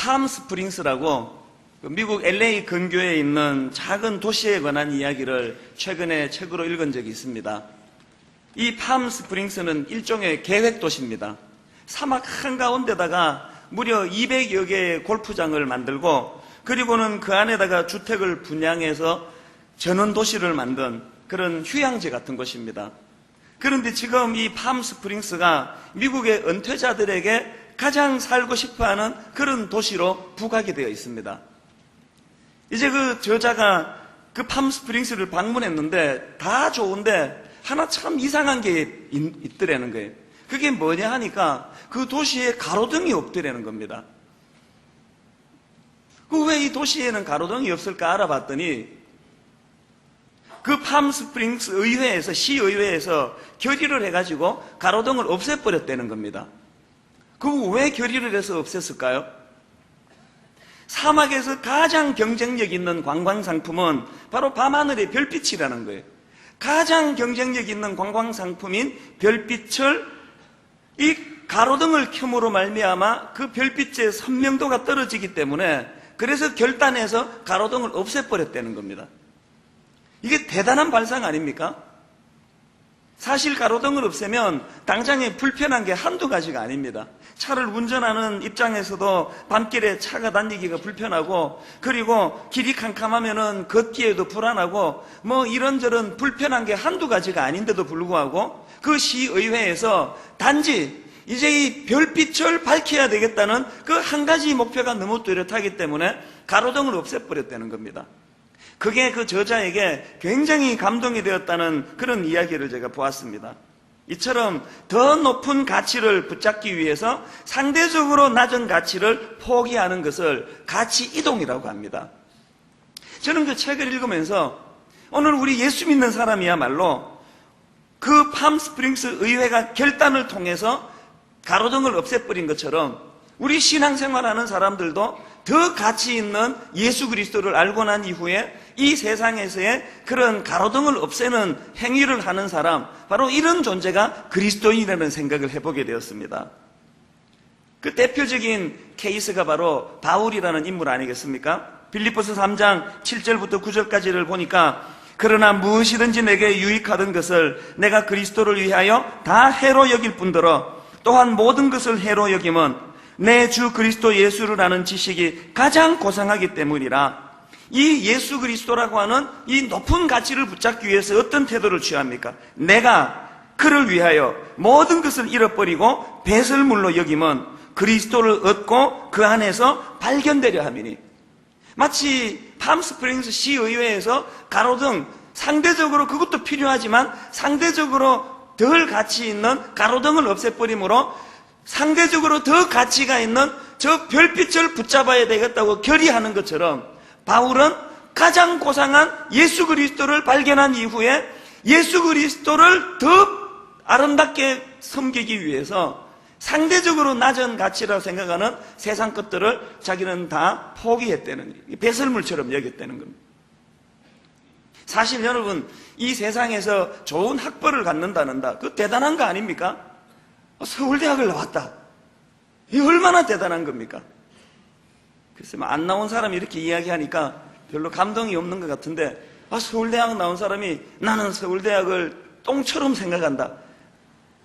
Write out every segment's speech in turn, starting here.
팜스프링스라고 미국 LA 근교에 있는 작은 도시에 관한 이야기를 최근에 책으로 읽은 적이 있습니다. 이 팜스프링스는 일종의 계획도시입니다. 사막 한가운데다가 무려 200여 개의 골프장을 만들고, 그리고는 그 안에다가 주택을 분양해서 전원도시를 만든 그런 휴양지 같은 곳입니다. 그런데 지금 이 팜스프링스가 미국의 은퇴자들에게 가장 살고 싶어하는 그런 도시로 부각이 되어 있습니다. 이제 그 저자가 그 팜스프링스를 방문했는데 다 좋은데 하나 참 이상한 게 있더라는 거예요. 그게 뭐냐 하니까 그 도시에 가로등이 없더라는 겁니다. 왜 이 도시에는 가로등이 없을까 알아봤더니 그 팜스프링스 의회에서, 시의회에서 결의를 해가지고 가로등을 없애버렸다는 겁니다. 그거 왜 결의를 해서 없앴을까요? 사막에서 가장 경쟁력 있는 관광상품은 바로 밤하늘의 별빛이라는 거예요. 가장 경쟁력 있는 관광상품인 별빛을 이 가로등을 켬으로 말미암아 그 별빛의 선명도가 떨어지기 때문에, 그래서 결단해서 가로등을 없애버렸다는 겁니다. 이게 대단한 발상 아닙니까? 사실 가로등을 없애면 당장에 불편한 게 한두 가지가 아닙니다. 차를 운전하는 입장에서도 밤길에 차가 다니기가 불편하고, 그리고 길이 캄캄하면은 걷기에도 불안하고, 뭐 이런저런 불편한 게 한두 가지가 아닌데도 불구하고 그 시의회에서 단지 이제 이 별빛을 밝혀야 되겠다는 그 한 가지 목표가 너무 뚜렷하기 때문에 가로등을 없애버렸다는 겁니다. 그게 그 저자에게 굉장히 감동이 되었다는 그런 이야기를 제가 보았습니다. 이처럼 더 높은 가치를 붙잡기 위해서 상대적으로 낮은 가치를 포기하는 것을 가치 이동이라고 합니다. 저는 그 책을 읽으면서 오늘 우리 예수 믿는 사람이야말로 그 팜스프링스 의회가 결단을 통해서 가로등을 없애버린 것처럼 우리 신앙생활하는 사람들도 더 가치 있는 예수 그리스도를 알고 난 이후에 이 세상에서의 그런 가로등을 없애는 행위를 하는 사람, 바로 이런 존재가 그리스도인이라는 생각을 해보게 되었습니다. 그 대표적인 케이스가 바로 바울이라는 인물 아니겠습니까? 빌립보서 3장 7절부터 9절까지를 보니까, 그러나 무엇이든지 내게 유익하던 것을 내가 그리스도를 위하여 다 해로 여길 뿐더러 또한 모든 것을 해로 여김은 내 주 그리스도 예수를 아는 지식이 가장 고상하기 때문이라. 이 예수 그리스도라고 하는 이 높은 가치를 붙잡기 위해서 어떤 태도를 취합니까? 내가 그를 위하여 모든 것을 잃어버리고 배설물로 여김은 그리스도를 얻고 그 안에서 발견되려 함이니. 마치 팜스프링스 시의회에서 가로등, 상대적으로 그것도 필요하지만 상대적으로 덜 가치 있는 가로등을 없애버림으로 상대적으로 더 가치가 있는 저 별빛을 붙잡아야 되겠다고 결의하는 것처럼, 바울은 가장 고상한 예수 그리스도를 발견한 이후에 예수 그리스도를 더 아름답게 섬기기 위해서 상대적으로 낮은 가치라고 생각하는 세상 것들을 자기는 다 포기했다는, 배설물처럼 여겼다는 겁니다. 사실 여러분, 이 세상에서 좋은 학벌을 갖는다는다, 그거 대단한 거 아닙니까? 서울대학을 나왔다, 이게 얼마나 대단한 겁니까? 글쎄, 안 나온 사람이 이렇게 이야기하니까 별로 감동이 없는 것 같은데, 서울대학 나온 사람이 나는 서울대학을 똥처럼 생각한다,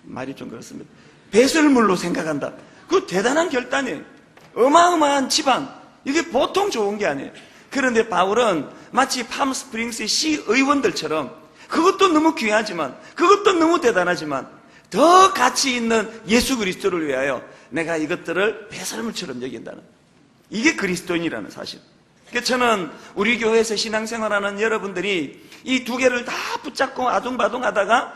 말이 좀 그렇습니다. 배설물로 생각한다, 그거 대단한 결단이에요. 어마어마한 지방, 이게 보통 좋은 게 아니에요. 그런데 바울은 마치 팜스프링스 시의원들처럼 그것도 너무 귀하지만, 그것도 너무 대단하지만 더 가치 있는 예수 그리스도를 위하여 내가 이것들을 배설물처럼 여긴다는, 이게 그리스도인이라는 사실. 그래서 저는 우리 교회에서 신앙생활하는 여러분들이 이 두 개를 다 붙잡고 아둥바둥 하다가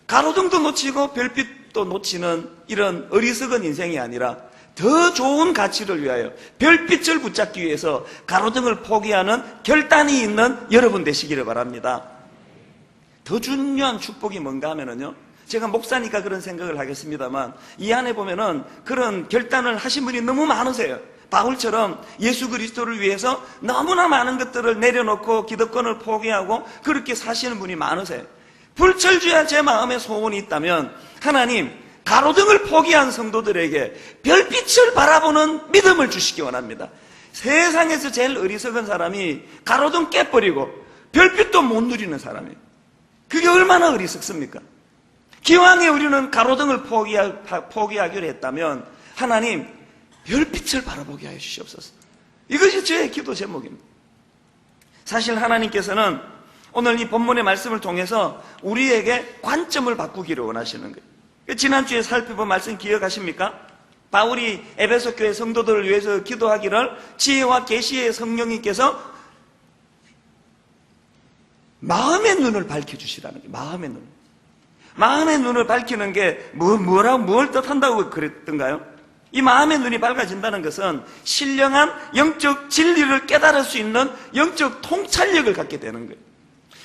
가로등도 놓치고 별빛도 놓치는 이런 어리석은 인생이 아니라 더 좋은 가치를 위하여 별빛을 붙잡기 위해서 가로등을 포기하는 결단이 있는 여러분 되시기를 바랍니다. 더 중요한 축복이 뭔가 하면은요, 제가 목사니까 그런 생각을 하겠습니다만, 이 안에 보면은 그런 결단을 하신 분이 너무 많으세요. 바울처럼 예수 그리스도를 위해서 너무나 많은 것들을 내려놓고 기득권을 포기하고 그렇게 사시는 분이 많으세요. 불철주야 제 마음에 소원이 있다면, 하나님, 가로등을 포기한 성도들에게 별빛을 바라보는 믿음을 주시기 원합니다. 세상에서 제일 어리석은 사람이 가로등 깨버리고 별빛도 못 누리는 사람이에요. 그게 얼마나 어리석습니까? 기왕에 우리는 가로등을 포기하기로 했다면 하나님 별빛을 바라보게 하여 주시옵소서. 이것이 저의 기도 제목입니다. 사실 하나님께서는 오늘 이 본문의 말씀을 통해서 우리에게 관점을 바꾸기를 원하시는 거예요. 지난주에 살펴본 말씀 기억하십니까? 바울이 에베소 교회 성도들을 위해서 기도하기를 지혜와 계시의 성령님께서 마음의 눈을 밝혀주시라는 거예요. 마음의 눈을 밝히는 게 뭘 뜻한다고 그랬던가요? 이 마음의 눈이 밝아진다는 것은 신령한 영적 진리를 깨달을 수 있는 영적 통찰력을 갖게 되는 거예요.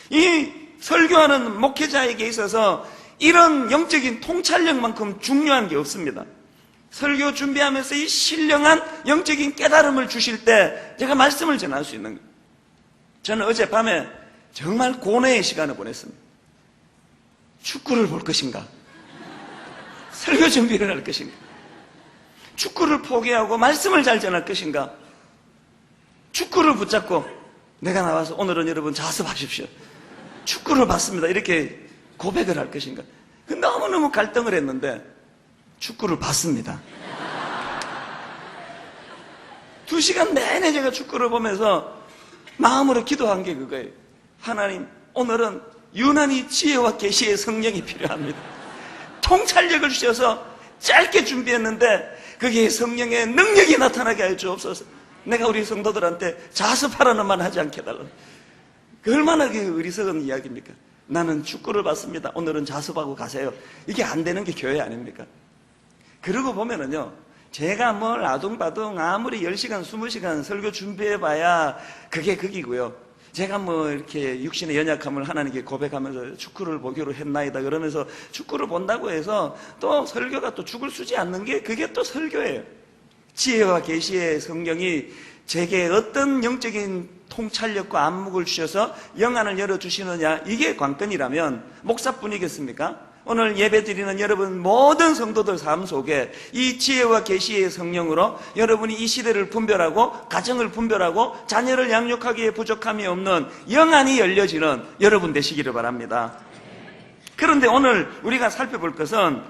이 설교하는 목회자에게 있어서 이런 영적인 통찰력만큼 중요한 게 없습니다. 설교 준비하면서 이 신령한 영적인 깨달음을 주실 때 제가 말씀을 전할 수 있는 거예요. 저는 어젯밤에 정말 고뇌의 시간을 보냈습니다. 축구를 볼 것인가? 설교 준비를 할 것인가? 축구를 포기하고 말씀을 잘 전할 것인가? 축구를 붙잡고 내가 나와서 오늘은 여러분 자습하십시오. 축구를 봤습니다. 이렇게 고백을 할 것인가? 너무너무 갈등을 했는데 축구를 봤습니다. 2시간 내내 제가 축구를 보면서 마음으로 기도한 게 그거예요. 하나님, 오늘은 유난히 지혜와 계시의 성령이 필요합니다. 통찰력을 주셔서 짧게 준비했는데 그게 성령의 능력이 나타나게 하여 주옵소서. 내가 우리 성도들한테 자습하라는 말 하지 않게 해달라. 그 얼마나 어리석은 이야기입니까? 나는 축구를 봤습니다. 오늘은 자습하고 가세요. 이게 안 되는 게 교회 아닙니까? 그러고 보면은요, 제가 뭘 아둥바둥 아무리 10시간, 20시간 설교 준비해봐야 그게 극이고요. 제가 뭐 이렇게 육신의 연약함을 하나님께 고백하면서 축구를 보기로 했나이다 그러면서 축구를 본다고 해서 또 설교가 또 죽을 쓰지 않는 게 그게 또 설교예요. 지혜와 계시의 성령이 제게 어떤 영적인 통찰력과 안목을 주셔서 영안을 열어주시느냐, 이게 관건이라면 목사뿐이겠습니까? 오늘 예배 드리는 여러분 모든 성도들 삶 속에 이 지혜와 계시의 성령으로 여러분이 이 시대를 분별하고 가정을 분별하고 자녀를 양육하기에 부족함이 없는 영안이 열려지는 여러분 되시기를 바랍니다. 그런데 오늘 우리가 살펴볼 것은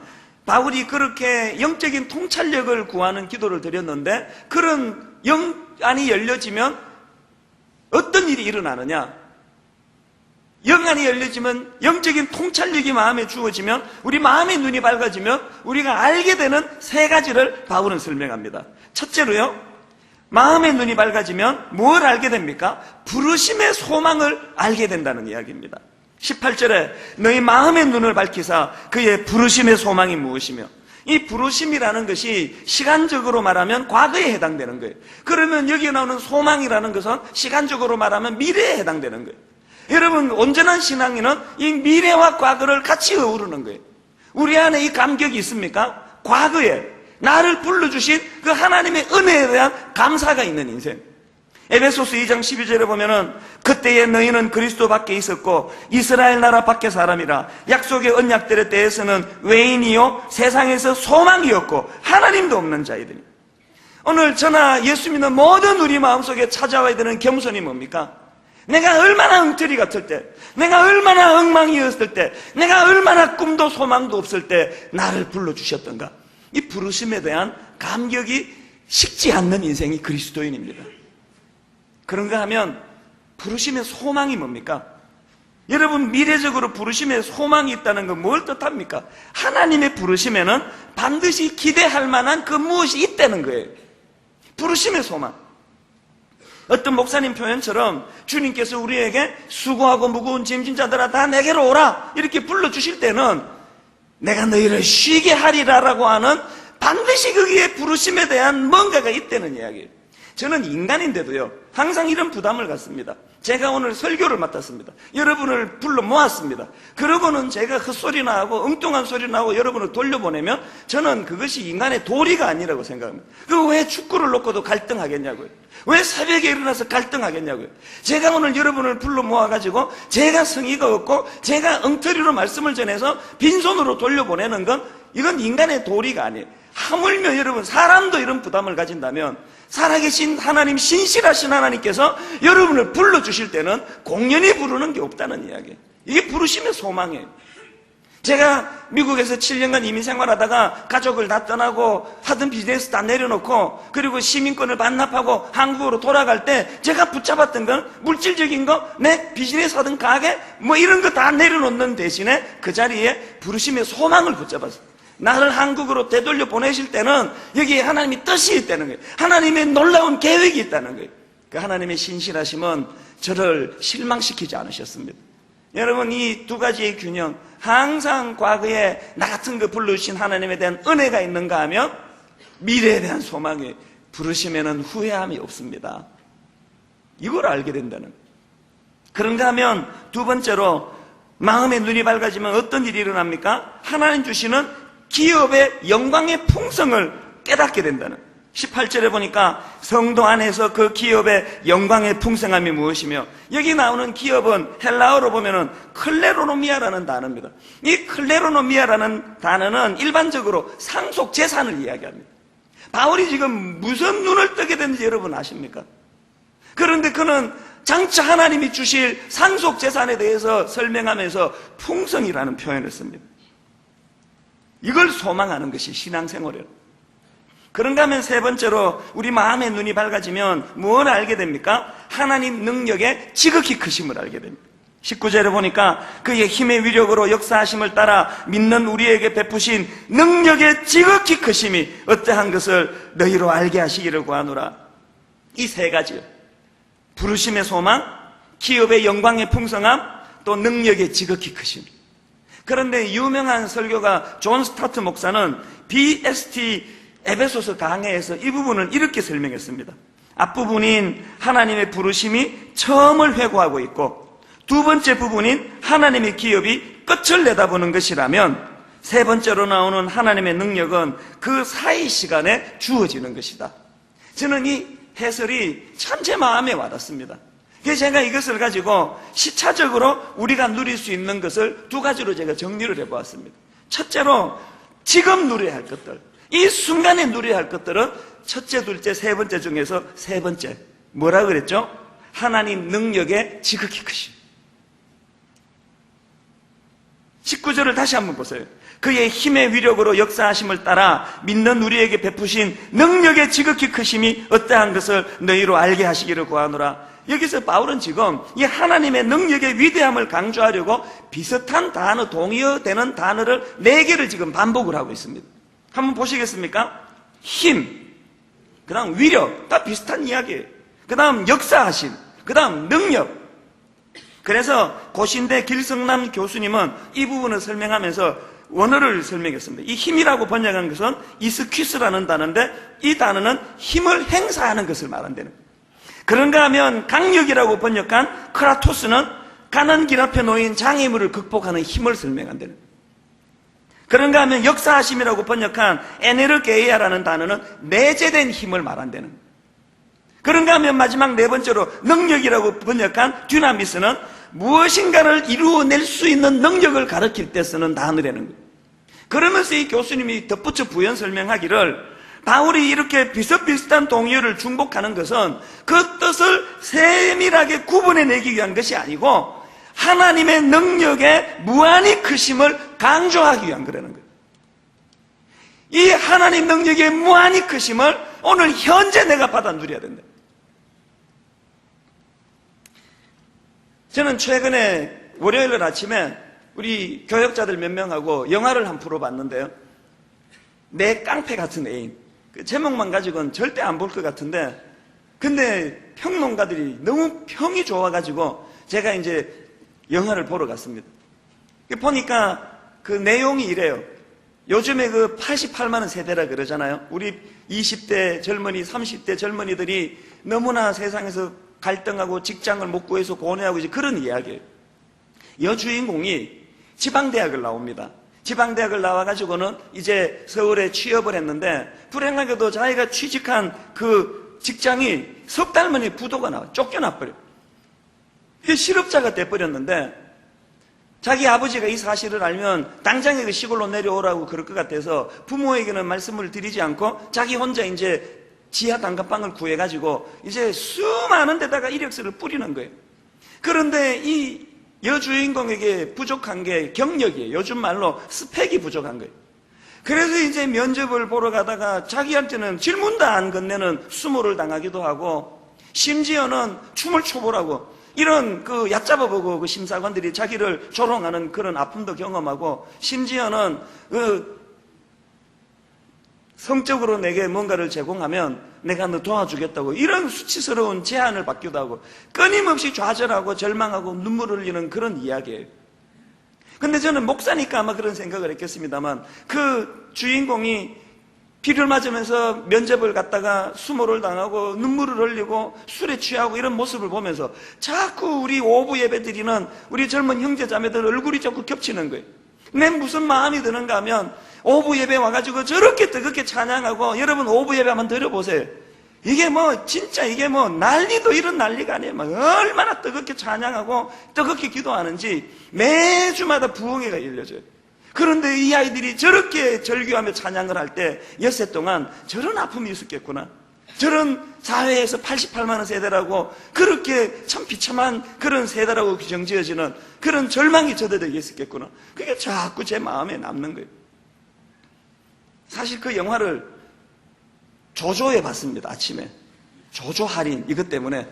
바울이 그렇게 영적인 통찰력을 구하는 기도를 드렸는데 그런 영안이 열려지면 어떤 일이 일어나느냐? 영안이 열려지면 영적인 통찰력이 마음에 주어지면 우리 마음의 눈이 밝아지면 우리가 알게 되는 3가지를 바울은 설명합니다. 첫째로요, 마음의 눈이 밝아지면 뭘 알게 됩니까? 부르심의 소망을 알게 된다는 이야기입니다. 18절에 너희 마음의 눈을 밝히사 그의 부르심의 소망이 무엇이며, 이 부르심이라는 것이 시간적으로 말하면 과거에 해당되는 거예요. 그러면 여기에 나오는 소망이라는 것은 시간적으로 말하면 미래에 해당되는 거예요. 여러분, 온전한 신앙인은 이 미래와 과거를 같이 어우르는 거예요. 우리 안에 이 감격이 있습니까? 과거에 나를 불러주신 그 하나님의 은혜에 대한 감사가 있는 인생. 에베소서 2장 12절에 보면은 그때에 너희는 그리스도 밖에 있었고 이스라엘 나라 밖의 사람이라 약속의 언약들에 대해서는 외인이요 세상에서 소망이었고 하나님도 없는 자이더니. 오늘 저나 예수 믿는 모든 우리 마음속에 찾아와야 되는 겸손이 뭡니까? 내가 얼마나 엉터리 같을 때, 내가 얼마나 엉망이었을 때, 내가 얼마나 꿈도 소망도 없을 때 나를 불러주셨던가. 이 부르심에 대한 감격이 식지 않는 인생이 그리스도인입니다. 그런가 하면 부르심의 소망이 뭡니까? 여러분, 미래적으로 부르심의 소망이 있다는 건 뭘 뜻합니까? 하나님의 부르심에는 반드시 기대할 만한 그 무엇이 있다는 거예요. 부르심의 소망. 어떤 목사님 표현처럼 주님께서 우리에게 수고하고 무거운 짐진 자들아 다 내게로 오라 이렇게 불러주실 때는 내가 너희를 쉬게 하리라 라고 하는 반드시 거기에 부르심에 대한 뭔가가 있다는 이야기예요. 저는 인간인데도요, 항상 이런 부담을 갖습니다. 제가 오늘 설교를 맡았습니다. 여러분을 불러 모았습니다. 그러고는 제가 헛소리나 하고 엉뚱한 소리나 하고 여러분을 돌려보내면 저는 그것이 인간의 도리가 아니라고 생각합니다. 왜 축구를 놓고도 갈등하겠냐고요. 왜 새벽에 일어나서 갈등하겠냐고요. 제가 오늘 여러분을 불러 모아가지고 제가 성의가 없고 제가 엉터리로 말씀을 전해서 빈손으로 돌려보내는 건 이건 인간의 도리가 아니에요. 하물며 여러분 사람도 이런 부담을 가진다면 살아계신 하나님, 신실하신 하나님께서 여러분을 불러주실 때는 공연히 부르는 게 없다는 이야기예요. 이게 부르심의 소망이에요. 제가 미국에서 7년간 이민 생활하다가 가족을 다 떠나고 하던 비즈니스 다 내려놓고 그리고 시민권을 반납하고 한국으로 돌아갈 때 제가 붙잡았던 건 물질적인 거, 내 비즈니스 하던 가게 뭐 이런 거 다 내려놓는 대신에 그 자리에 부르심의 소망을 붙잡았어요. 나를 한국으로 되돌려 보내실 때는 여기에 하나님의 뜻이 있다는 거예요. 하나님의 놀라운 계획이 있다는 거예요. 그 하나님의 신실하심은 저를 실망시키지 않으셨습니다. 여러분, 이 두 가지의 균형, 항상 과거에 나 같은 거 불러주신 하나님에 대한 은혜가 있는가 하면 미래에 대한 소망이, 부르심에는 후회함이 없습니다. 이걸 알게 된다는 거예요. 그런가 하면 두 번째로 마음의 눈이 밝아지면 어떤 일이 일어납니까? 하나님 주시는 기업의 영광의 풍성을 깨닫게 된다는. 18절에 보니까 성도 안에서 그 기업의 영광의 풍성함이 무엇이며, 여기 나오는 기업은 헬라어로 보면은 클레로노미아라는 단어입니다. 이 클레로노미아라는 단어는 일반적으로 상속 재산을 이야기합니다. 바울이 지금 무슨 눈을 뜨게 됐는지 여러분 아십니까? 그런데 그는 장차 하나님이 주실 상속 재산에 대해서 설명하면서 풍성이라는 표현을 씁니다. 이걸 소망하는 것이 신앙생활이에요. 그런가 하면 세 번째로 우리 마음의 눈이 밝아지면 무엇을 알게 됩니까? 하나님 능력의 지극히 크심을 알게 됩니다. 19절에 보니까 그의 힘의 위력으로 역사하심을 따라 믿는 우리에게 베푸신 능력의 지극히 크심이 어떠한 것을 너희로 알게 하시기를 구하노라. 이 세 가지요. 부르심의 소망, 기업의 영광의 풍성함, 또 능력의 지극히 크심. 그런데 유명한 설교가 존 스타트 목사는 BST 에베소서 강해에서 이 부분을 이렇게 설명했습니다. 앞부분인 하나님의 부르심이 처음을 회고하고 있고, 두 번째 부분인 하나님의 기업이 끝을 내다보는 것이라면, 세 번째로 나오는 하나님의 능력은 그 사이 시간에 주어지는 것이다. 저는 이 해설이 참 제 마음에 와닿습니다. 그래서 제가 이것을 가지고 시차적으로 우리가 누릴 수 있는 것을 두 가지로 제가 정리를 해보았습니다. 첫째로 지금 누려야 할 것들, 이 순간에 누려야 할 것들은 첫째, 둘째, 세 번째 중에서 세 번째, 뭐라 그랬죠? 하나님 능력의 지극히 크심. 19절을 다시 한번 보세요. 그의 힘의 위력으로 역사하심을 따라 믿는 우리에게 베푸신 능력의 지극히 크심이 어떠한 것을 너희로 알게 하시기를 구하노라. 여기서 바울은 지금 이 하나님의 능력의 위대함을 강조하려고 비슷한 단어, 동의어되는 단어를 4개를 지금 반복을 하고 있습니다. 한번 보시겠습니까? 힘, 그 다음 위력, 다 비슷한 이야기예요. 그 다음 역사하심, 그 다음 능력. 그래서 고신대 길성남 교수님은 이 부분을 설명하면서 원어를 설명했습니다. 이 힘이라고 번역한 것은 이스퀴스라는 단어인데, 이 단어는 힘을 행사하는 것을 말한다는 거예요. 그런가 하면 강력이라고 번역한 크라토스는 가난 길 앞에 놓인 장애물을 극복하는 힘을 설명한다는 거예요. 그런가 하면 역사하심이라고 번역한 에네르게이아라는 단어는 내재된 힘을 말한다는 거예요. 그런가 하면 마지막 네 번째로 능력이라고 번역한 듀나미스는 무엇인가를 이루어낼 수 있는 능력을 가르칠 때 쓰는 단어라는 거예요. 그러면서 이 교수님이 덧붙여 부연 설명하기를, 바울이 이렇게 비슷비슷한 동의어를 중복하는 것은 그 뜻을 세밀하게 구분해내기 위한 것이 아니고 하나님의 능력의 무한히 크심을 강조하기 위한 거라는 거예요. 이 하나님 능력의 무한히 크심을 오늘 현재 내가 받아 누려야 된다. 저는 최근에 월요일 아침에 우리 교역자들 몇 명하고 영화를 한 프로 봤는데요. 내 깡패 같은 애인. 그 제목만 가지고는 절대 안 볼 것 같은데, 근데 평론가들이 너무 평이 좋아가지고 제가 이제 영화를 보러 갔습니다. 보니까 그 내용이 이래요. 요즘에 그 88만 원 세대라 그러잖아요. 우리 20대 젊은이, 30대 젊은이들이 너무나 세상에서 갈등하고 직장을 못 구해서 고뇌하고 이제 그런 이야기예요. 여주인공이 지방대학을 나옵니다. 지방대학을 나와가지고는 이제 서울에 취업을 했는데 불행하게도 자기가 취직한 그 직장이 석 달 만에 부도가 나와 쫓겨나버려. 실업자가 돼버렸는데 자기 아버지가 이 사실을 알면 당장에 그 시골로 내려오라고 그럴 것 같아서 부모에게는 말씀을 드리지 않고 자기 혼자 이제 지하 단칸방을 구해가지고 이제 수많은 데다가 이력서를 뿌리는 거예요. 그런데 이 여주인공에게 부족한 게 경력이에요. 요즘 말로 스펙이 부족한 거예요. 그래서 이제 면접을 보러 가다가 자기한테는 질문도 안 건네는 수모를 당하기도 하고 심지어는 춤을 춰보라고 이런 그 얕잡아보고 그 심사관들이 자기를 조롱하는 그런 아픔도 경험하고 심지어는 그 성적으로 내게 뭔가를 제공하면 내가 너 도와주겠다고 이런 수치스러운 제안을 받기도 하고 끊임없이 좌절하고 절망하고 눈물을 흘리는 그런 이야기예요. 근데 저는 목사니까 아마 그런 생각을 했겠습니다만 그 주인공이 비를 맞으면서 면접을 갔다가 수모를 당하고 눈물을 흘리고 술에 취하고 이런 모습을 보면서 자꾸 우리 오부 예배 드리는 우리 젊은 형제 자매들 얼굴이 자꾸 겹치는 거예요. 내 무슨 마음이 드는가 하면 오부 예배 와가지고 저렇게 뜨겁게 찬양하고 여러분 오부 예배 한번 드려보세요. 이게 뭐 진짜 이게 뭐 난리도 이런 난리가 아니에요. 막 얼마나 뜨겁게 찬양하고 뜨겁게 기도하는지 매주마다 부흥회가 열려져요. 그런데 이 아이들이 저렇게 절규하며 찬양을 할 때 엿새 동안 저런 아픔이 있었겠구나. 저런 사회에서 88만 원 세대라고 그렇게 참 비참한 그런 세대라고 규정지어지는 그런 절망이 저들에게 있었겠구나. 그게 자꾸 제 마음에 남는 거예요. 사실 그 영화를 조조에 봤습니다. 아침에 조조 할인 이것 때문에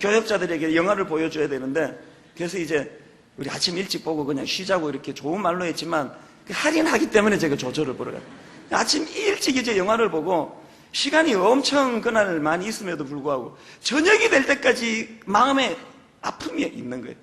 교역자들에게 영화를 보여줘야 되는데 그래서 이제 우리 아침 일찍 보고 그냥 쉬자고 이렇게 좋은 말로 했지만 할인하기 때문에 제가 조조를 보러 갔어요. 아침 일찍 이제 영화를 보고 시간이 엄청 그날 많이 있음에도 불구하고 저녁이 될 때까지 마음에 아픔이 있는 거예요.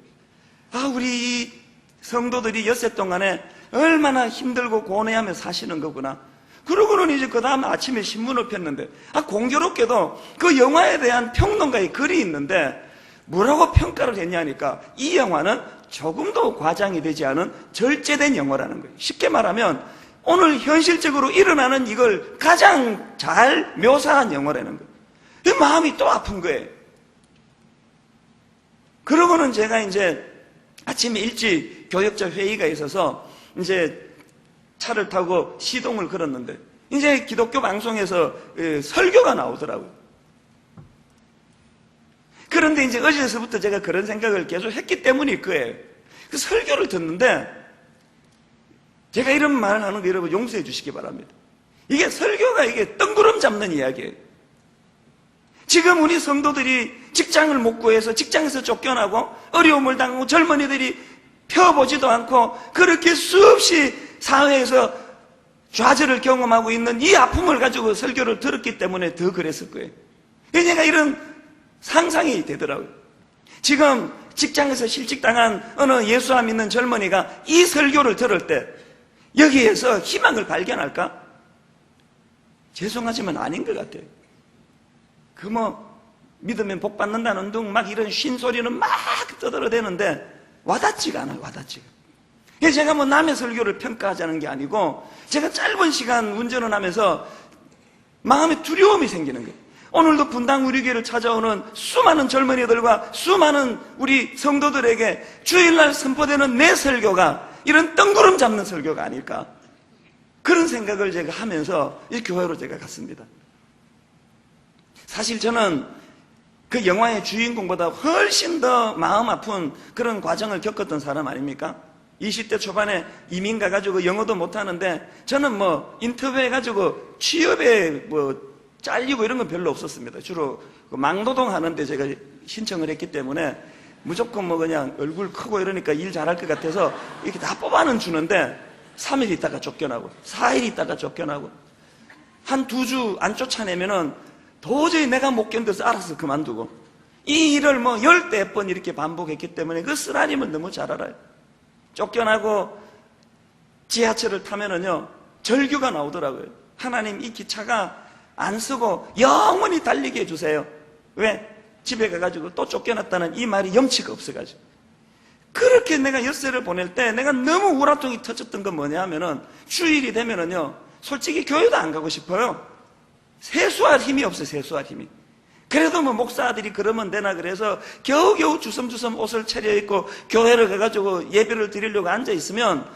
아, 우리 성도들이 엿새 동안에 얼마나 힘들고 고뇌하며 사시는 거구나. 그러고는 이제 그 다음 아침에 신문을 폈는데 공교롭게도 그 영화에 대한 평론가의 글이 있는데 뭐라고 평가를 했냐니까 이 영화는 조금도 과장이 되지 않은 절제된 영화라는 거예요. 쉽게 말하면 오늘 현실적으로 일어나는 이걸 가장 잘 묘사한 영화라는 거예요. 이 마음이 또 아픈 거예요. 그러고는 제가 이제 아침에 일찍 교역자 회의가 있어서 이제 차를 타고 시동을 걸었는데 이제 기독교 방송에서 설교가 나오더라고요. 그런데 이제 어제서부터 제가 그런 생각을 계속 했기 때문일 거예요. 그 설교를 듣는데 제가 이런 말을 하는 거 여러분 용서해 주시기 바랍니다. 이게 설교가 이게 뜬구름 잡는 이야기예요. 지금 우리 성도들이 직장을 못 구해서 직장에서 쫓겨나고 어려움을 당하고 젊은이들이 펴보지도 않고 그렇게 수없이 사회에서 좌절을 경험하고 있는 이 아픔을 가지고 설교를 들었기 때문에 더 그랬을 거예요. 그러니까 이런 상상이 되더라고요. 지금 직장에서 실직당한 어느 예수와 믿는 젊은이가 이 설교를 들을 때 여기에서 희망을 발견할까? 죄송하지만 아닌 것 같아요. 그 믿으면 복 받는다는 둥 막 이런 쉰소리는 막 떠들어대는데 와닿지가 않아요. 와닿지가. 그래서 제가 남의 설교를 평가하자는 게 아니고 제가 짧은 시간 운전을 하면서 마음에 두려움이 생기는 거예요. 오늘도 분당 우리 교회를 찾아오는 수많은 젊은이들과 수많은 우리 성도들에게 주일날 선포되는 내 설교가 이런 뜬구름 잡는 설교가 아닐까, 그런 생각을 제가 하면서 이 교회로 제가 갔습니다. 사실 저는 그 영화의 주인공보다 훨씬 더 마음 아픈 그런 과정을 겪었던 사람 아닙니까? 20대 초반에 이민 가가지고 영어도 못하는데 저는 인터뷰해가지고 취업에 잘리고 이런 건 별로 없었습니다. 주로 망노동 하는데 제가 신청을 했기 때문에 무조건 그냥 얼굴 크고 이러니까 일 잘할 것 같아서 이렇게 다 뽑아는 주는데 3일 있다가 쫓겨나고 4일 있다가 쫓겨나고 한 2주 안 쫓아내면은 도저히 내가 못 견뎌서 알아서 그만두고 이 일을 10대 번 이렇게 반복했기 때문에 그 쓰라림을 너무 잘 알아요. 쫓겨나고 지하철을 타면은요 절규가 나오더라고요. 하나님, 이 기차가 안 쓰고 영원히 달리게 해주세요. 왜? 집에 가가지고 또 쫓겨났다는 이 말이 염치가 없어가지고. 그렇게 내가 엿새를 보낼 때 내가 너무 우라통이 터졌던 건 뭐냐 하면은 주일이 되면은요, 솔직히 교회도 안 가고 싶어요. 세수할 힘이 없어요, 세수할 힘이. 그래도 뭐 목사들이 그러면 되나 그래서 겨우겨우 주섬주섬 옷을 차려입고 교회를 가가지고 예배를 드리려고 앉아있으면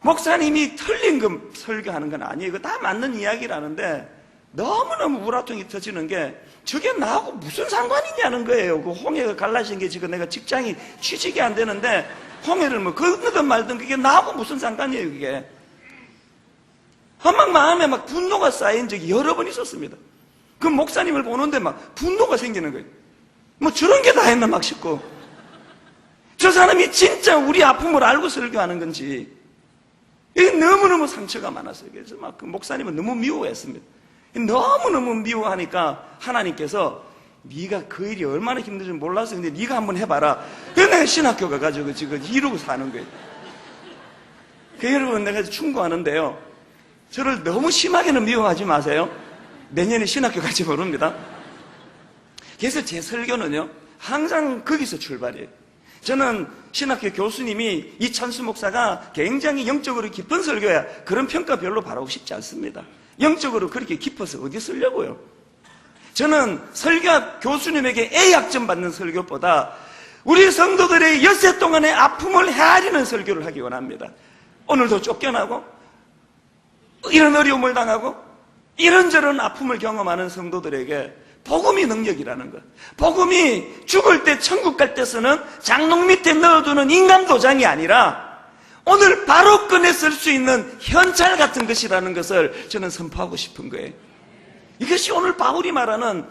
목사님이 틀린 거 설교하는 건 아니에요. 이거 다 맞는 이야기라는데 너무너무 우라통이 터지는 게 저게 나하고 무슨 상관이냐는 거예요. 그 홍해가 갈라진 게 지금 내가 직장이 취직이 안 되는데 홍해를 뭐 건너든 말든 그게 나하고 무슨 상관이에요, 그게. 막 마음에 막 분노가 쌓인 적이 여러 번 있었습니다. 그 목사님을 보는데 막 분노가 생기는 거예요. 뭐 저런 게 다 했나 막 싶고. 저 사람이 진짜 우리 아픔을 알고 설교하는 건지. 이게 너무너무 상처가 많았어요. 그래서 막 그 목사님은 너무 미워했습니다. 너무너무 미워하니까 하나님께서 네가 그 일이 얼마나 힘든지 몰라서 근데 네가 한번 해봐라. 그래서 내가 신학교 가가지고 지금 이러고 사는 거예요. 그 여러분, 내가 충고하는데요, 저를 너무 심하게는 미워하지 마세요. 내년에 신학교 갈지 모릅니다. 그래서 제 설교는요, 항상 거기서 출발이에요. 저는 신학교 교수님이 이찬수 목사가 굉장히 영적으로 깊은 설교야, 그런 평가 별로 바라고 싶지 않습니다. 영적으로 그렇게 깊어서 어디 쓰려고요? 저는 설교 교수님에게 A학점 받는 설교보다 우리 성도들의 엿새 동안의 아픔을 헤아리는 설교를 하기 원합니다. 오늘도 쫓겨나고 이런 어려움을 당하고 이런저런 아픔을 경험하는 성도들에게 복음이 능력이라는 것, 복음이 죽을 때 천국 갈 때 쓰는 장롱 밑에 넣어두는 인간 도장이 아니라 오늘 바로 꺼내 쓸 수 있는 현찰 같은 것이라는 것을 저는 선포하고 싶은 거예요. 이것이 오늘 바울이 말하는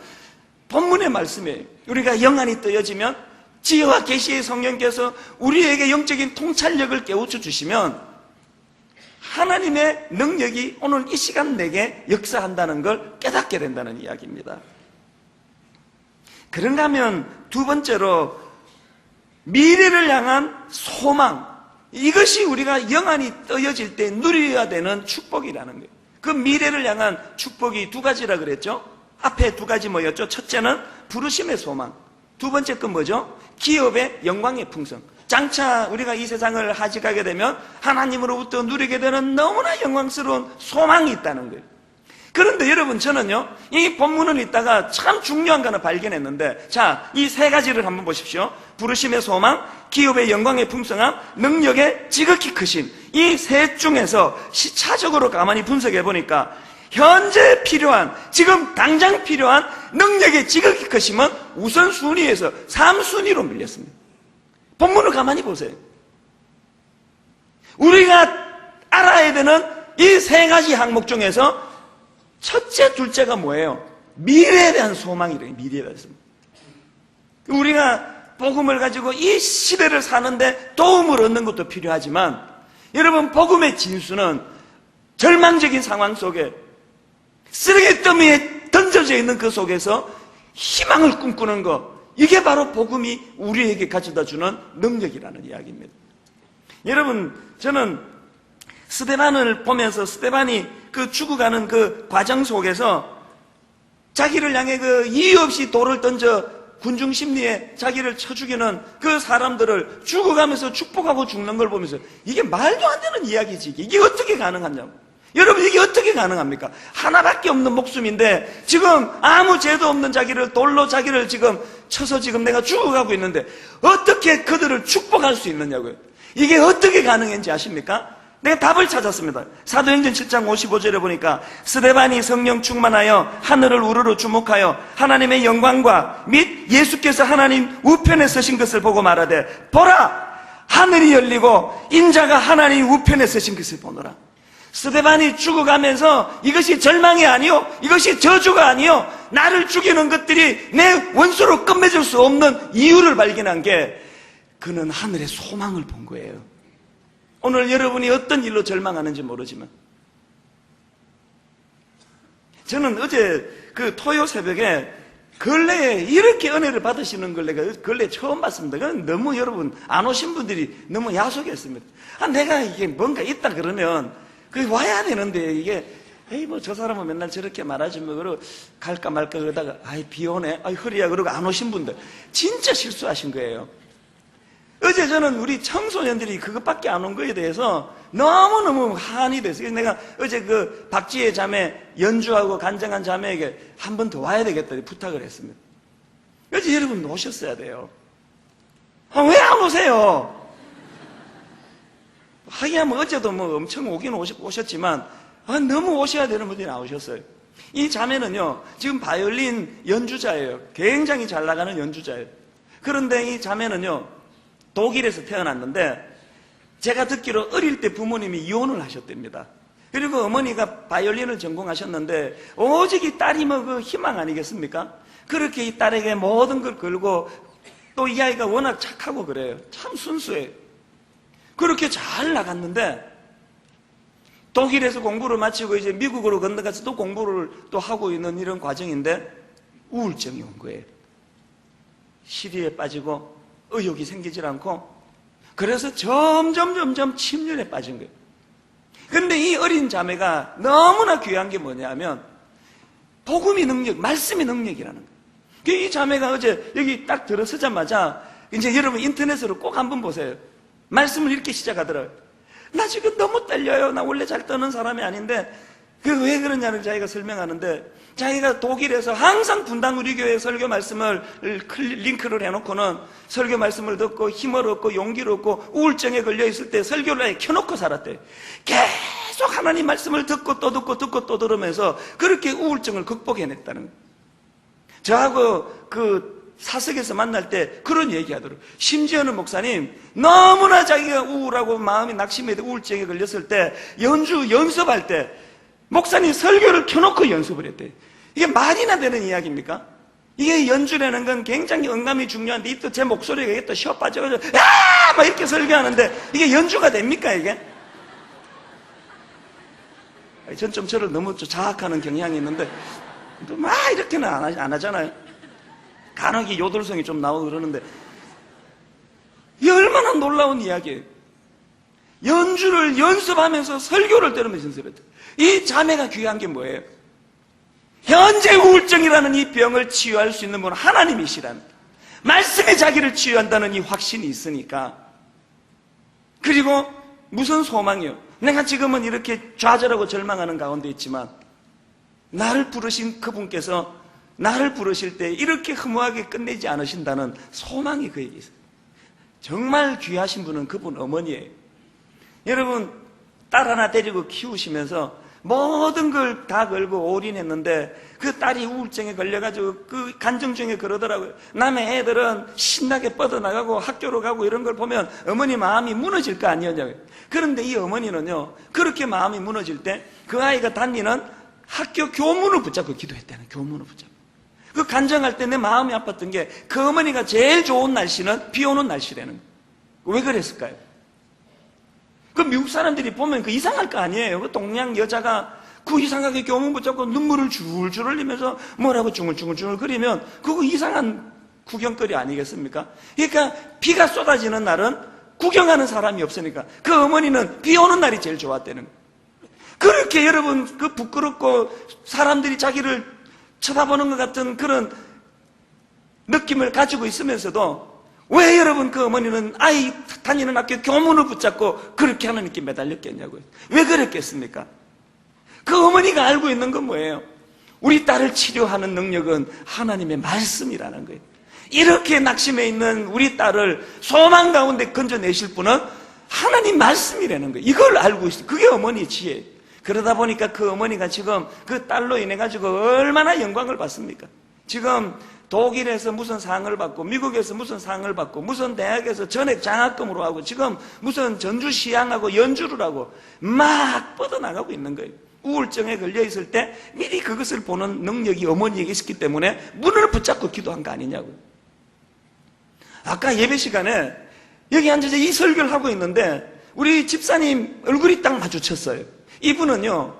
본문의 말씀이에요. 우리가 영안이 떠여지면 지혜와 계시의 성령께서 우리에게 영적인 통찰력을 깨우쳐 주시면 하나님의 능력이 오늘 이 시간 내게 역사한다는 걸 깨닫게 된다는 이야기입니다. 그런가 하면 두 번째로 미래를 향한 소망, 이것이 우리가 영안이 떠여질 때 누려야 되는 축복이라는 거예요. 그 미래를 향한 축복이 두 가지라 그랬죠. 앞에 두 가지 뭐였죠? 첫째는 부르심의 소망, 두 번째 건 뭐죠? 기업의 영광의 풍성. 장차 우리가 이 세상을 하직하게 되면 하나님으로부터 누리게 되는 너무나 영광스러운 소망이 있다는 거예요. 그런데 여러분, 저는요, 이 본문을 읽다가 참 중요한 거 하나 발견했는데, 자, 이 세 가지를 한번 보십시오. 부르심의 소망, 기업의 영광의 풍성함, 능력의 지극히 크심. 이 셋 중에서 시차적으로 가만히 분석해 보니까 현재 필요한, 지금 당장 필요한 능력의 지극히 크심은 우선순위에서 3순위로 밀렸습니다. 본문을 가만히 보세요. 우리가 알아야 되는 이 세 가지 항목 중에서 첫째, 둘째가 뭐예요? 미래에 대한 소망이래요. 미래에 대한 소망. 우리가 복음을 가지고 이 시대를 사는데 도움을 얻는 것도 필요하지만, 여러분, 복음의 진수는 절망적인 상황 속에 쓰레기 더미에 던져져 있는 그 속에서 희망을 꿈꾸는 것, 이게 바로 복음이 우리에게 가져다 주는 능력이라는 이야기입니다. 여러분, 저는 스데반을 보면서 스데반이 그 죽어가는 그 과정 속에서 자기를 향해 그 이유 없이 돌을 던져 군중 심리에 자기를 쳐 죽이는 그 사람들을 죽어가면서 축복하고 죽는 걸 보면서 이게 말도 안 되는 이야기지. 이게 어떻게 가능하냐고. 여러분, 이게 어떻게 가능합니까? 하나밖에 없는 목숨인데 지금 아무 죄도 없는 자기를 돌로 자기를 지금 쳐서 지금 내가 죽어가고 있는데 어떻게 그들을 축복할 수 있느냐고요. 이게 어떻게 가능한지 아십니까? 내가 답을 찾았습니다. 사도행전 7장 55절에 보니까 스데반이 성령 충만하여 하늘을 우러러 주목하여 하나님의 영광과 및 예수께서 하나님 우편에 서신 것을 보고 말하되, 보라! 하늘이 열리고 인자가 하나님 우편에 서신 것을 보노라. 스데반이 죽어가면서 이것이 절망이 아니요, 이것이 저주가 아니요, 나를 죽이는 것들이 내 원수로 끝맺을 수 없는 이유를 발견한 게 그는 하늘의 소망을 본 거예요. 오늘 여러분이 어떤 일로 절망하는지 모르지만 저는 어제 그 토요 새벽에 근래에 이렇게 은혜를 받으시는 걸 내가 근래에 처음 봤습니다. 그건 너무 여러분 안 오신 분들이 너무 야속했습니다. 내가 이게 뭔가 있다 그러면 그 와야 되는데 이게 에이, 뭐, 저 사람은 맨날 저렇게 말하지, 뭐, 그러고 갈까 말까 그러다가, 아이, 비 오네. 아이, 허리야. 그러고 안 오신 분들. 진짜 실수하신 거예요. 어제 저는 우리 청소년들이 그것밖에 안 온 거에 대해서 너무너무 한이 됐어요. 그래서 내가 어제 그 박지혜 자매, 연주하고 간증한 자매에게 한 번 더 와야 되겠다 부탁을 했습니다. 어제 여러분 오셨어야 돼요. 왜 안 오세요? 하기야 뭐 어제도 뭐 엄청 오긴 오셨지만 너무 오셔야 되는 분들이 나오셨어요. 이 자매는요, 지금 바이올린 연주자예요. 굉장히 잘 나가는 연주자예요. 그런데 이 자매는요, 독일에서 태어났는데 제가 듣기로 어릴 때 부모님이 이혼을 하셨답니다. 그리고 어머니가 바이올린을 전공하셨는데 오직 이 딸이 뭐 그 희망 아니겠습니까? 그렇게 이 딸에게 모든 걸 걸고 또 이 아이가 워낙 착하고 그래요. 참 순수해요. 그렇게 잘 나갔는데 독일에서 공부를 마치고 이제 미국으로 건너가서 또 공부를 또 하고 있는 이런 과정인데 우울증이 온 거예요. 시리에 빠지고 의욕이 생기질 않고 그래서 점점 침륜에 빠진 거예요. 그런데 이 어린 자매가 너무나 귀한 게 뭐냐면 복음이 능력, 말씀이 능력이라는 거예요. 이 자매가 어제 여기 딱 들어서자마자 이제 여러분 인터넷으로 꼭 한번 보세요. 말씀을 이렇게 시작하더라고요. 나 지금 너무 떨려요. 나 원래 잘 떠는 사람이 아닌데 그 왜 그러냐를 자기가 설명하는데 자기가 독일에서 항상 분당 우리 교회 설교 말씀을 링크를 해놓고는 설교 말씀을 듣고 힘을 얻고 용기를 얻고 우울증에 걸려있을 때 설교를 켜놓고 살았대요. 계속 하나님 말씀을 듣고 또 듣고 또 들으면서 그렇게 우울증을 극복해냈다는 거예요. 저하고 그 사석에서 만날 때 그런 얘기 하더라고요. 심지어는 목사님 너무나 자기가 우울하고 마음이 낙심해 우울증에 걸렸을 때 연습할 때 목사님 설교를 켜놓고 연습을 했대요. 이게 말이나 되는 이야기입니까? 이게 연주라는 건 굉장히 음감이 중요한데 또 제 목소리가 이게 또 쉬어 빠져가지고 막 이렇게 설교하는데 이게 연주가 됩니까 이게? 전 좀 저를 너무 자학하는 경향이 있는데 막 이렇게는 안 하잖아요. 간혹 요돌성이 좀 나오고 그러는데 이게 얼마나 놀라운 이야기예요. 연주를 연습하면서 설교를 들으면서 연습했대요. 이 자매가 귀한 게 뭐예요? 현재 우울증이라는 이 병을 치유할 수 있는 분은 하나님이시라는 말씀에 자기를 치유한다는 이 확신이 있으니까. 그리고 무슨 소망이요? 내가 지금은 이렇게 좌절하고 절망하는 가운데 있지만 나를 부르신 그분께서 나를 부르실 때 이렇게 허무하게 끝내지 않으신다는 소망이 그에게 있어요. 정말 귀하신 분은 그분 어머니예요. 여러분 딸 하나 데리고 키우시면서 모든 걸 다 걸고 올인했는데 그 딸이 우울증에 걸려가지고 그 간증 중에 그러더라고요. 남의 애들은 신나게 뻗어나가고 학교로 가고 이런 걸 보면 어머니 마음이 무너질 거 아니었냐고요. 그런데 이 어머니는요, 그렇게 마음이 무너질 때 그 아이가 다니는 학교 교문을 붙잡고 기도했다는, 교문을 붙잡고. 그 간증할 때 내 마음이 아팠던 게 그 어머니가 제일 좋은 날씨는 비 오는 날씨라는 거예요. 왜 그랬을까요? 그 미국 사람들이 보면 그 이상할 거 아니에요. 그 동양 여자가 그 이상하게 교문 붙잡고 눈물을 줄줄 흘리면서 뭐라고 중얼중얼 거리면 그거 이상한 구경거리 아니겠습니까? 그러니까 비가 쏟아지는 날은 구경하는 사람이 없으니까 그 어머니는 비 오는 날이 제일 좋았다는 거예요. 그렇게 여러분 그 부끄럽고 사람들이 자기를 쳐다보는 것 같은 그런 느낌을 가지고 있으면서도 왜 여러분 그 어머니는 아이 다니는 학교 교문을 붙잡고 그렇게 하나님께 매달렸겠냐고요. 왜 그랬겠습니까? 그 어머니가 알고 있는 건 뭐예요? 우리 딸을 치료하는 능력은 하나님의 말씀이라는 거예요. 이렇게 낙심해 있는 우리 딸을 소망 가운데 건져내실 분은 하나님 말씀이라는 거예요. 이걸 알고 있어요. 그게 어머니의 지혜예요. 그러다 보니까 그 어머니가 지금 그 딸로 인해 가지고 얼마나 영광을 받습니까? 지금 독일에서 무슨 상을 받고 미국에서 무슨 상을 받고 무슨 대학에서 전액 장학금으로 하고 지금 무슨 전주시향하고 연주를 하고 막 뻗어나가고 있는 거예요. 우울증에 걸려있을 때 미리 그것을 보는 능력이 어머니에게 있었기 때문에 문을 붙잡고 기도한 거 아니냐고요. 아까 예배 시간에 여기 앉아서 이 설교를 하고 있는데 우리 집사님 얼굴이 딱 마주쳤어요. 이분은요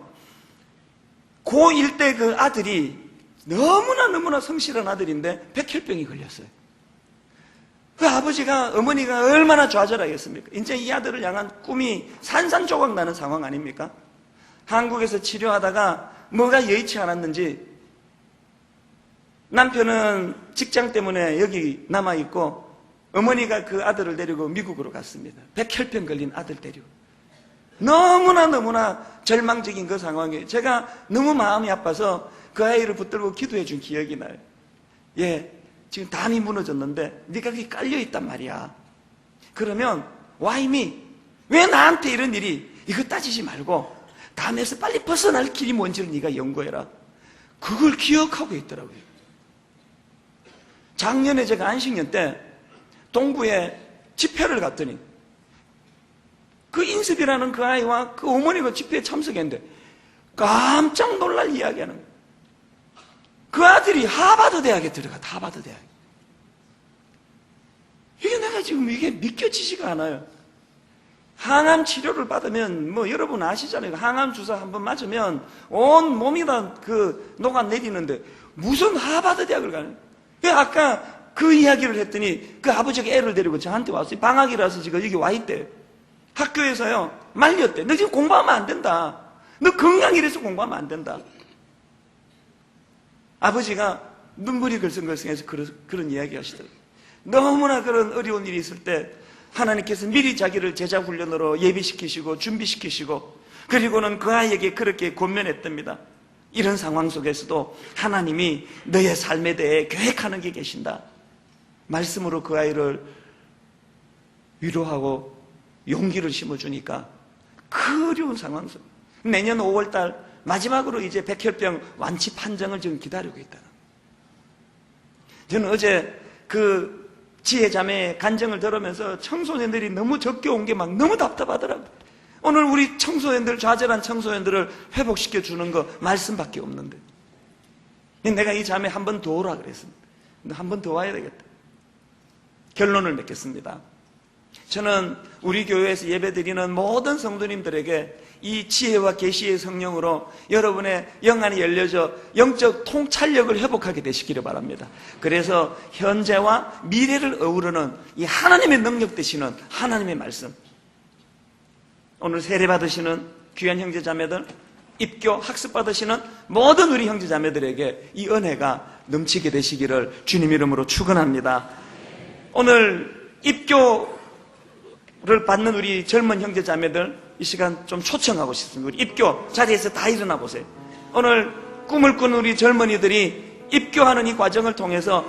고1 때 그 아들이 너무나 성실한 아들인데 백혈병이 걸렸어요. 그 아버지가 어머니가 얼마나 좌절하겠습니까? 이제 이 아들을 향한 꿈이 산산조각 나는 상황 아닙니까? 한국에서 치료하다가 뭐가 여의치 않았는지 남편은 직장 때문에 여기 남아있고 어머니가 그 아들을 데리고 미국으로 갔습니다. 백혈병 걸린 아들 데리고. 너무나 절망적인 그 상황에 제가 너무 마음이 아파서 그 아이를 붙들고 기도해 준 기억이 나요. 예, 지금 담이 무너졌는데 네가 거기 깔려있단 말이야. 그러면 Why me? 왜 나한테 이런 일이? 이거 따지지 말고 담에서 빨리 벗어날 길이 뭔지를 네가 연구해라. 그걸 기억하고 있더라고요. 작년에 제가 안식년 때 동구에 집회를 갔더니 그 인섭이라는 그 아이와 그 어머니가 집회에 참석했는데 깜짝 놀랄 이야기하는 거예요. 그 아들이 하버드 대학에 들어갔다. 하버드 대학. 이게 내가 지금 이게 믿겨지지가 않아요. 항암 치료를 받으면 뭐 여러분 아시잖아요. 항암 주사 한번 맞으면 온 몸이 다 그 녹아내리는데 무슨 하버드 대학을 가는? 아까 그 이야기를 했더니 그 아버지가 애를 데리고 저한테 왔어요. 방학이라서 지금 여기 와 있대. 학교에서요 말렸대. 너 지금 공부하면 안 된다. 너 건강이라서 공부하면 안 된다. 아버지가 눈물이 글썽글썽해서 그런 이야기 하시더라고요. 너무나 그런 어려운 일이 있을 때 하나님께서 미리 자기를 제자 훈련으로 예비시키시고 준비시키시고 그리고는 그 아이에게 그렇게 권면했답니다. 이런 상황 속에서도 하나님이 너의 삶에 대해 계획하는 게 계신다. 말씀으로 그 아이를 위로하고 용기를 심어주니까 그 어려운 상황 속 내년 5월달 마지막으로 이제 백혈병 완치 판정을 지금 기다리고 있다는. 저는 어제 그 지혜자매의 간증을 들으면서 청소년들이 너무 적게 온 게 막 너무 답답하더라고요. 오늘 우리 청소년들, 좌절한 청소년들을 회복시켜 주는 거 말씀밖에 없는데 내가 이 자매 한 번 더 오라 그랬습니다. 한 번 더 와야 되겠다. 결론을 맺겠습니다. 저는 우리 교회에서 예배드리는 모든 성도님들에게 이 지혜와 계시의 성령으로 여러분의 영안이 열려져 영적 통찰력을 회복하게 되시기를 바랍니다. 그래서 현재와 미래를 어우르는 이 하나님의 능력 되시는 하나님의 말씀, 오늘 세례 받으시는 귀한 형제자매들, 입교 학습 받으시는 모든 우리 형제자매들에게 이 은혜가 넘치게 되시기를 주님 이름으로 축원합니다. 오늘 입교를 받는 우리 젊은 형제자매들 이 시간 좀 초청하고 싶습니다. 우리 입교 자리에서 다 일어나 보세요. 오늘 꿈을 꾸는 우리 젊은이들이 입교하는 이 과정을 통해서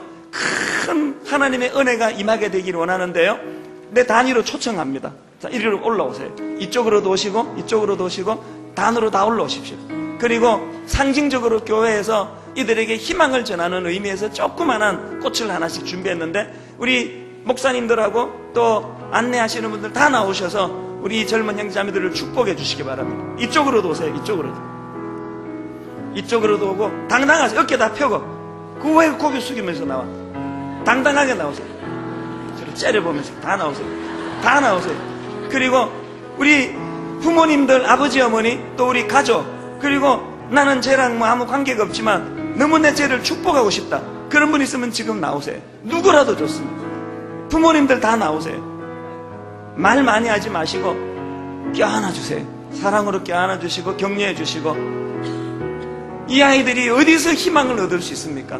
큰 하나님의 은혜가 임하게 되기를 원하는데요. 내 단위로 초청합니다. 자, 이리로 올라오세요. 이쪽으로도 오시고 이쪽으로도 오시고 단으로 다 올라오십시오. 그리고 상징적으로 교회에서 이들에게 희망을 전하는 의미에서 조그만한 꽃을 하나씩 준비했는데 우리 목사님들하고 또 안내하시는 분들 다 나오셔서 우리 젊은 형제자매들을 축복해 주시기 바랍니다. 이쪽으로도 오세요. 이쪽으로도 오고 당당하세요. 어깨 다 펴고 그 왜 고개 숙이면서 나와? 당당하게 나오세요. 저를 째려보면서 다 나오세요. 그리고 우리 부모님들, 아버지, 어머니, 또 우리 가족, 그리고 나는 쟤랑 뭐 아무 관계가 없지만 너무 내 쟤를 축복하고 싶다. 그런 분 있으면 지금 나오세요. 누구라도 좋습니다. 부모님들 다 나오세요. 말 많이 하지 마시고 껴안아 주세요. 사랑으로 껴안아 주시고 격려해 주시고. 이 아이들이 어디서 희망을 얻을 수 있습니까?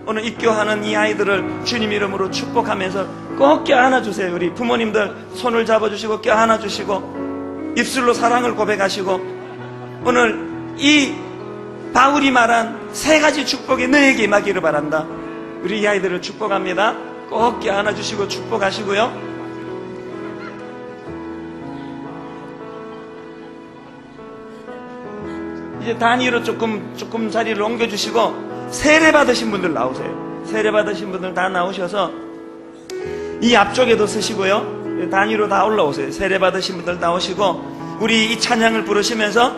오늘 입교하는 이 아이들을 주님 이름으로 축복하면서 꼭 껴안아 주세요. 우리 부모님들 손을 잡아주시고 껴안아 주시고 입술로 사랑을 고백하시고 오늘 이 바울이 말한 세 가지 축복이 너에게 임하기를 바란다. 우리 이 아이들을 축복합니다. 꼭 껴안아 주시고 축복하시고요. 이제 단위로 조금 자리를 옮겨주시고 세례 받으신 분들 나오세요. 세례 받으신 분들 다 나오셔서 이 앞쪽에도 서시고요. 단위로 다 올라오세요. 세례 받으신 분들 나오시고 우리 이 찬양을 부르시면서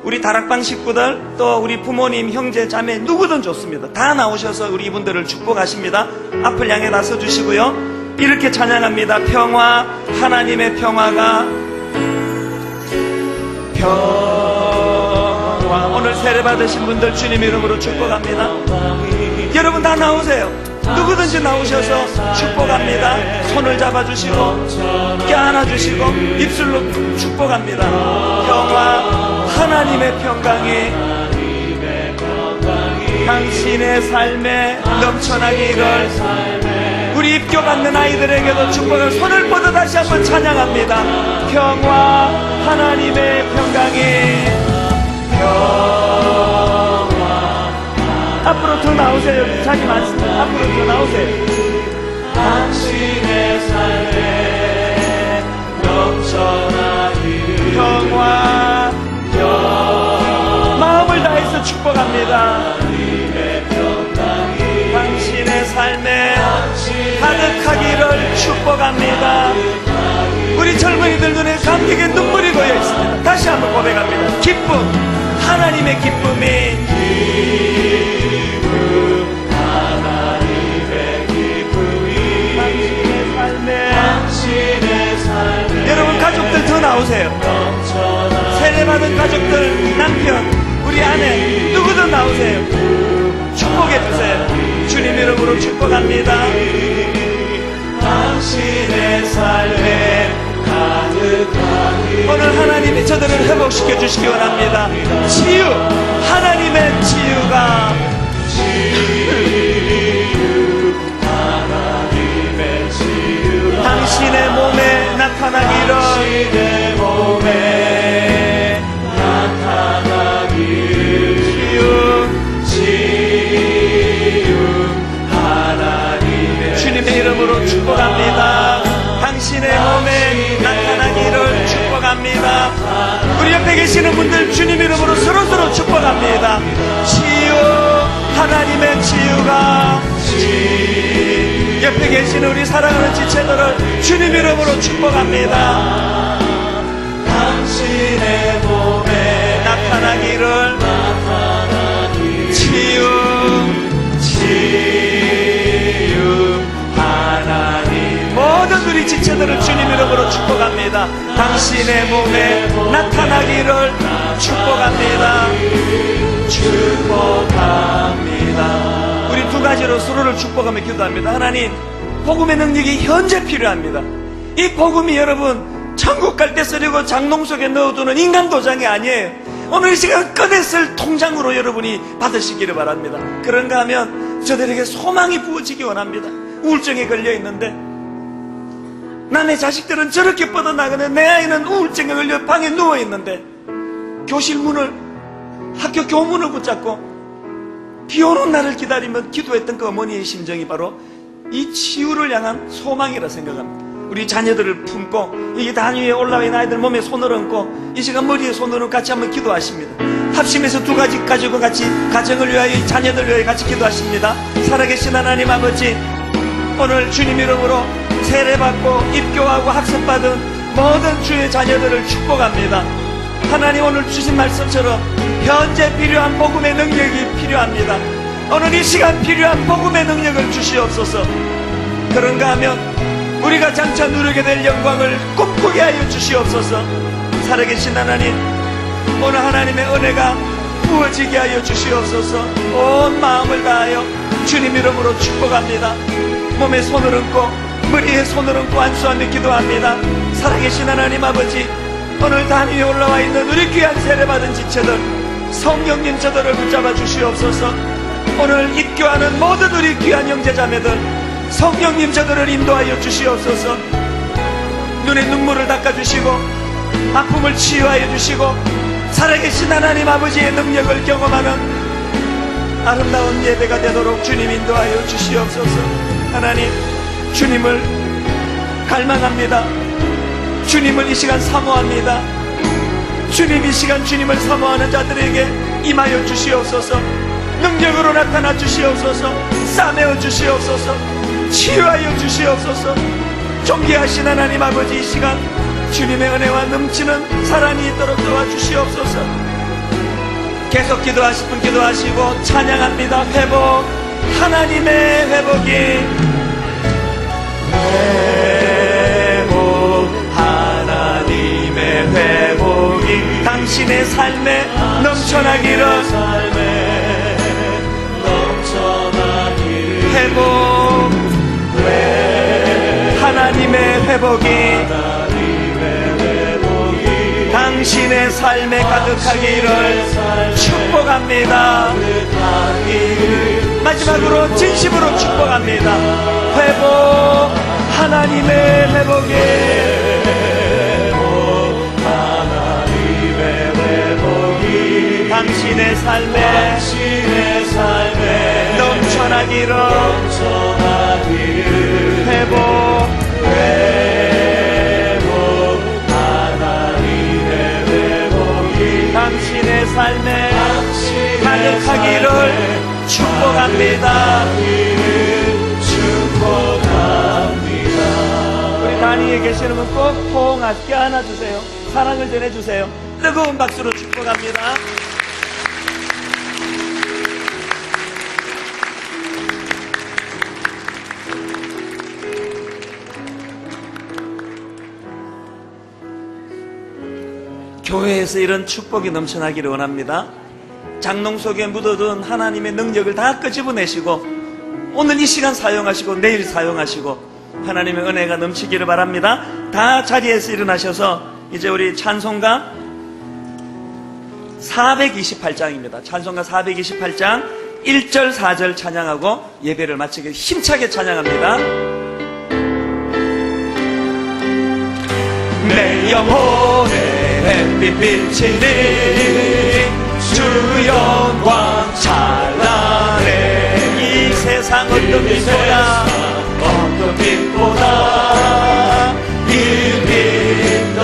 우리 다락방 식구들 또 우리 부모님, 형제, 자매 누구든 좋습니다. 다 나오셔서 우리 이분들을 축복하십니다. 앞을 향해 나서 주시고요. 이렇게 찬양합니다. 평화, 하나님의 평화가 오늘 세례 받으신 분들 주님 이름으로 축복합니다. 여러분 다 나오세요. 누구든지 나오셔서 축복합니다. 손을 잡아주시고 껴안아주시고 입술로 축복합니다. 평화 하나님의 평강이 당신의 삶에 넘쳐나기를, 우리 입교받는 아이들에게도 축복을 손을 뻗어 다시 한번 찬양합니다. 평화, 하나님의 평강이, 평화. 앞으로 더 나오세요. 자기 많습니다. 앞으로 더 나오세요. 당신의 삶에 넘쳐나기를 평화, 마음을 다해서 축복합니다. 당신의 삶에 가득하기를 축복합니다. 우리 젊은이들 눈에 감격의 눈물이 고여 있습니다. 다시 한번 고백합니다. 기쁨, 하나님의 기쁨이, 당신의 삶에 여러분 가족들 더 나오세요. 세례받은 가족들, 남편, 우리 아내 누구든 나오세요. 축복해 주세요. 주님 이름으로 축복합니다. 당신의 삶에 가득하기, 오늘 하나님이 저들을 회복시켜 주시기 원합니다. 치유, 하나님의 치유가, 당신의 몸에 나타나기를, 주님의 이름으로 축복합니다. 당신의 몸에 나타나기를 축복합니다. 우리 옆에 계시는 분들 주님 이름으로 서로서로 축복합니다. 치유, 하나님의 치유가, 옆에 계시는 우리 사랑하는 지체들을 주님 이름으로 축복합니다. 당신의 몸에 나타나기를, 치유, 하나님, 모든 우리 지체들을 주님 이름으로 축복합니다. 당신의 몸에 나타나기를 축복합니다. 축복합니다. 우리 두 가지로 서로를 축복하며 기도합니다. 하나님, 복음의 능력이 현재 필요합니다. 이 복음이 여러분 천국 갈 때 쓰려고 장롱 속에 넣어두는 인간 도장이 아니에요. 오늘 이 시간 꺼내 쓸 통장으로 여러분이 받으시기를 바랍니다. 그런가 하면 저들에게 소망이 부어지기 원합니다. 우울증에 걸려있는데, 남의 자식들은 저렇게 뻗어나가는 내 아이는 우울증에 걸려 방에 누워있는데, 교실 문을, 학교 교문을 붙잡고 비 오는 날을 기다리며 기도했던 그 어머니의 심정이 바로 이 치유를 향한 소망이라 생각합니다. 우리 자녀들을 품고 이 단 위에 올라와 있는 아이들 몸에 손을 얹고 이 시간 머리에 손을 얹고 같이 한번 기도하십니다. 합심해서 두 가지 가지고 같이 가정을 위하여, 자녀들 위하여 같이 기도하십니다. 살아계신 하나님 아버지, 오늘 주님 이름으로 세례받고 입교하고 학습받은 모든 주의 자녀들을 축복합니다. 하나님, 오늘 주신 말씀처럼 현재 필요한 복음의 능력이 필요합니다. 오늘 이 시간 필요한 복음의 능력을 주시옵소서. 그런가 하면 우리가 장차 누리게 될 영광을 꿈꾸게 하여 주시옵소서. 살아계신 하나님, 오늘 하나님의 은혜가 부어지게 하여 주시옵소서. 온 마음을 다하여 주님 이름으로 축복합니다. 몸에 손을 얹고 머리에 손을 얹고 안수하며 기도합니다. 살아계신 하나님 아버지, 오늘 단 위에 올라와 있는 우리 귀한 세례받은 지체들, 성령님 저들을 붙잡아 주시옵소서. 오늘 입교하는 모든 우리 귀한 형제자매들, 성령님 저들을 인도하여 주시옵소서. 눈에 눈물을 닦아주시고 아픔을 치유하여 주시고 살아계신 하나님 아버지의 능력을 경험하는 아름다운 예배가 되도록 주님 인도하여 주시옵소서. 하나님, 주님을 갈망합니다. 주님을 이 시간 사모합니다. 주님, 이 시간 주님을 사모하는 자들에게 임하여 주시옵소서. 능력으로 나타나 주시옵소서. 싸매어 주시옵소서. 치유하여 주시옵소서. 존귀하신 하나님 아버지, 이 시간 주님의 은혜와 넘치는 사랑이 있도록 도와주시옵소서. 계속 기도하실 분 기도하시고 찬양합니다. 회복, 하나님의 회복이, 회복, 하나님의 회복이 당신의 삶에 넘쳐나기를, 회복, 하나님의 회복이 당신의 당신의 삶에 가득하기를 축복합니다. 마지막으로 진심으로 축복합니다. 회복, 하나님의 회복이, 당신의 삶에 넘쳐나기를, 회복, 하나님의 회복이 당신의 삶에 가득하기를 축복합니다. 우리 단위에 계시는 분 꼭 포옹하게 안아주세요. 사랑을 전해주세요. 뜨거운 박수로 축복합니다. 교회에서 이런 축복이 넘쳐나기를 원합니다. 장롱 속에 묻어둔 하나님의 능력을 다 끄집어내시고 오늘 이 시간 사용하시고 내일 사용하시고 하나님의 은혜가 넘치기를 바랍니다. 다 자리에서 일어나셔서 이제 우리 찬송가 428장입니다. 찬송가 428장 1절 4절 찬양하고 예배를 마치기 힘차게 찬양합니다. 내 영혼에 햇빛 비치니 주 영광 찬란해. 이 세상 어떤 빛보다 이 빛도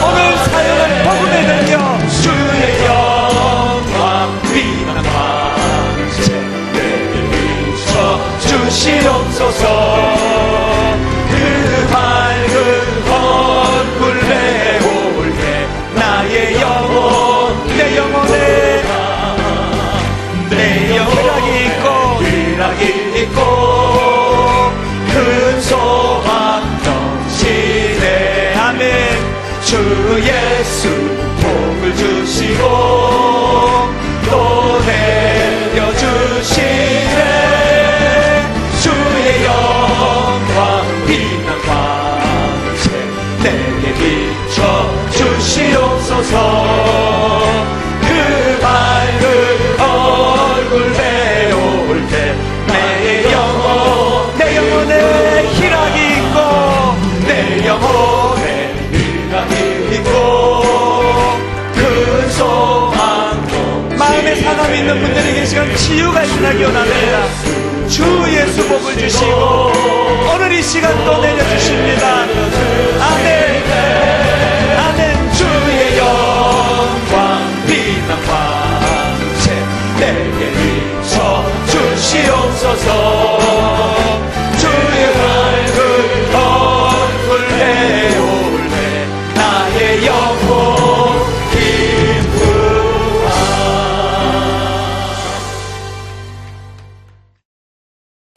오늘 사역을 복음의 능력 주의 영광 빛나는 광채 내게 비춰 주시옵소서. 그 밝은 얼굴 내올 때 나의 영혼 내 영혼에 내 영혼이 희락이 있고 큰 소망 넘치네. 아멘. 주 예수 복을 주시고 또 내려주시네. 주의 영광 빛난 광채 내게 비춰 주시옵소서. 그 밝은 얼굴 내올 때 내 영혼에 희락이 있고 내 영혼에 희락이 있고 큰 소망 마음에 상함이 있는 분들에게 이 시간 치유가 일어나기 원합니다. 주 예수 복을 주시고 오늘 이 시간 또 내려주십니다. 아멘.